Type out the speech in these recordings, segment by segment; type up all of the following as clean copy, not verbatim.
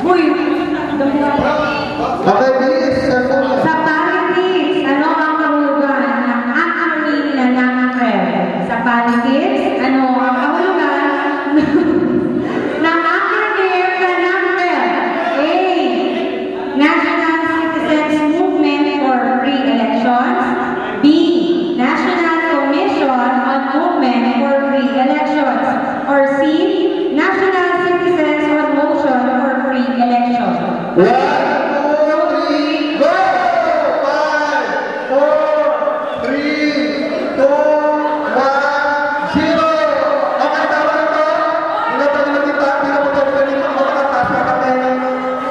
Uy! Okay, bilis. Sa politics, ano ang kahulugan ng acronym na NAMCREL? Sa politics, ano ang kahulugan ng acronym na NAMCREL? A. National Citizens Movement for Free Elections. B. National Commission on Movement for Free Elections. Or C. National Citizens on Motion for Free Elections. 1, 2, 3, go! 5, 4, 3, 2, 1, 0. Okay, tama na to. Hindi pa nila kita. Hindi na po ito. Pwede ko makataas na kapay.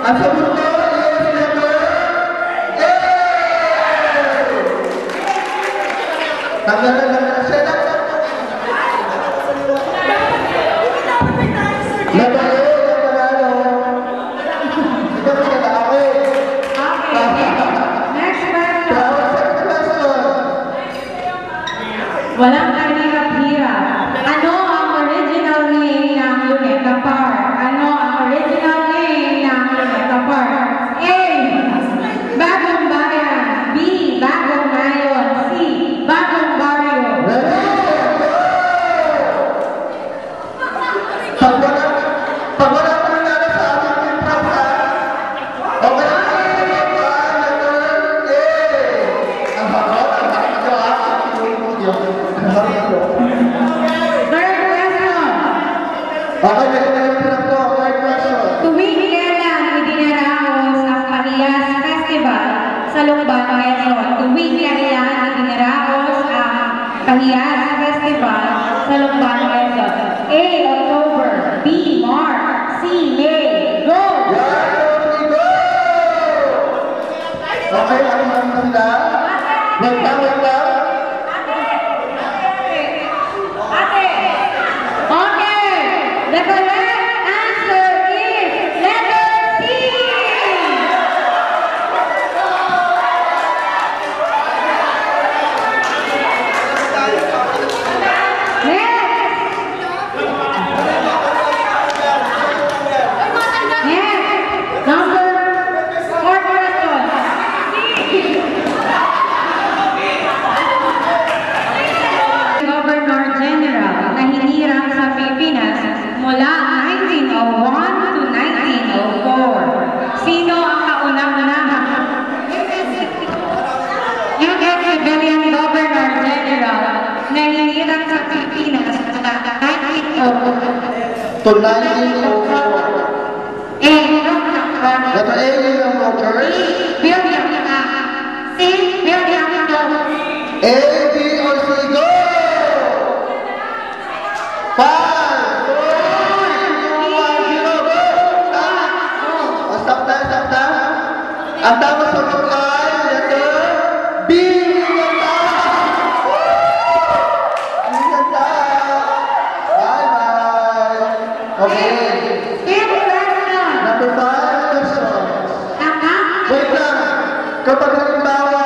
Ang sagot ko is letter A. Tanggal na. Set up. Letter A. Walang kahirap-hirap. Ano ang original name ng Luneta Park? Ano ang original name ng Luneta Park? A. Bagong Bayan. B. Bagong Mayon. C. Bagong Barrio. Pag wala pa nangyari sa ating improv, ha? Okay. Ang harap, Third question. okay, may pinag ko. Third question. Tuwing kailan idinaraos ang Pahiyas Festival sa Lumban, Quezon? Tuwing kailan idinaraos ang Pahiyas Festival sa Lumban, Quezon? A. October. B. March. C. May. Go! Go! Okay, ano naman sila? Wait lang. Okay, the correct answer is letter C. Next, number 4 question. Governor General na hinirang sa Pilipinas mula 1901 to 1904. Sino ang kaunang-unang? Yung civilian Governor General na hinirang sa Pilipinas mula 1901 To 1904. Letter A, William Rogers. William C. William A, B, or C, go! 5, 4, 3, 2, 1, 0, go! Stop na. Ang tama sa mga letter B, William Bye-bye. Okay. Number 5 questions. Wait lang. Kapag halimbawa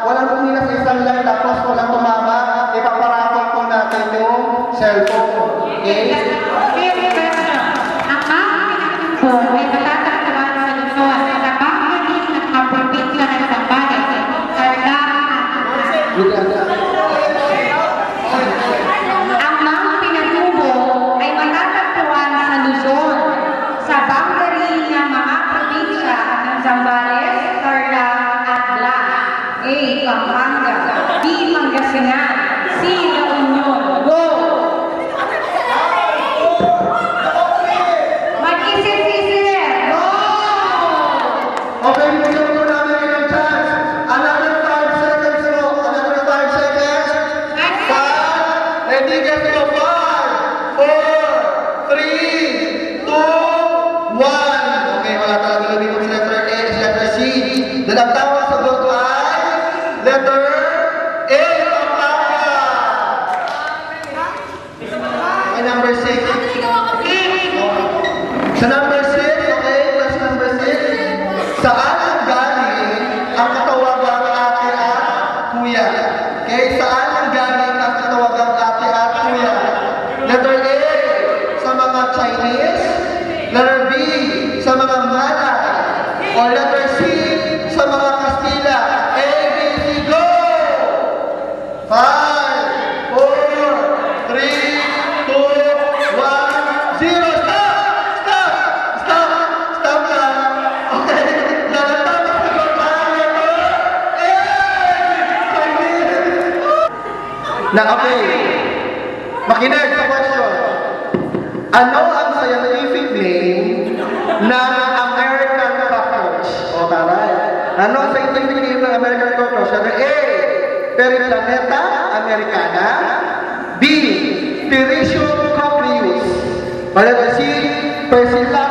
walang pumila sa isang line tapos walang tumama, ipaparapol po natin yung cellphone. Okay? May matatagpuan sa Luzon sa bahagi ng mga probinsya ng Zambales, Tarlac Ang mga pinatubo ay matatagpuan sa Luzon sa boundary ng mga probinsya ng Zambales, Tarlac at Blas. A. Pampanga. B. Pangasinan. C. La Union. Go! Mag-isip-isip! Go! Okay, bigyan po namin ilang chance. Another 5 seconds mo. Another 5 seconds. 5. Ready, get go. 5, 4, 3, 2, 1. Okay, wala talaga lumikot sa letter A, sa letter C. Then ang tawag sa sagot ay letter A, Pampanga. Okay, number 6. Sa number 6, okay, class number 6. Saan ang galing ang katawagang ate at kuya? Okay, saan ang galing ang katawagang ate at kuya? Letter A, sa mga Chinese. Letter B, sa mga Mala. O letter C sa mga Kastila. A, B, C, go! 5, 4, 3, 2, 1, 0. Stop! Stop! Stop! Stop lang. Okay. Nakatama sa babae ko. Na okay. Makinig sa question. Ano ang scientific name ng American cockroach? O taray. Ano ang scientific name ng American cockroach? Letter A, Periplaneta americana. B, Piridium coccreus. O letter C, Persilla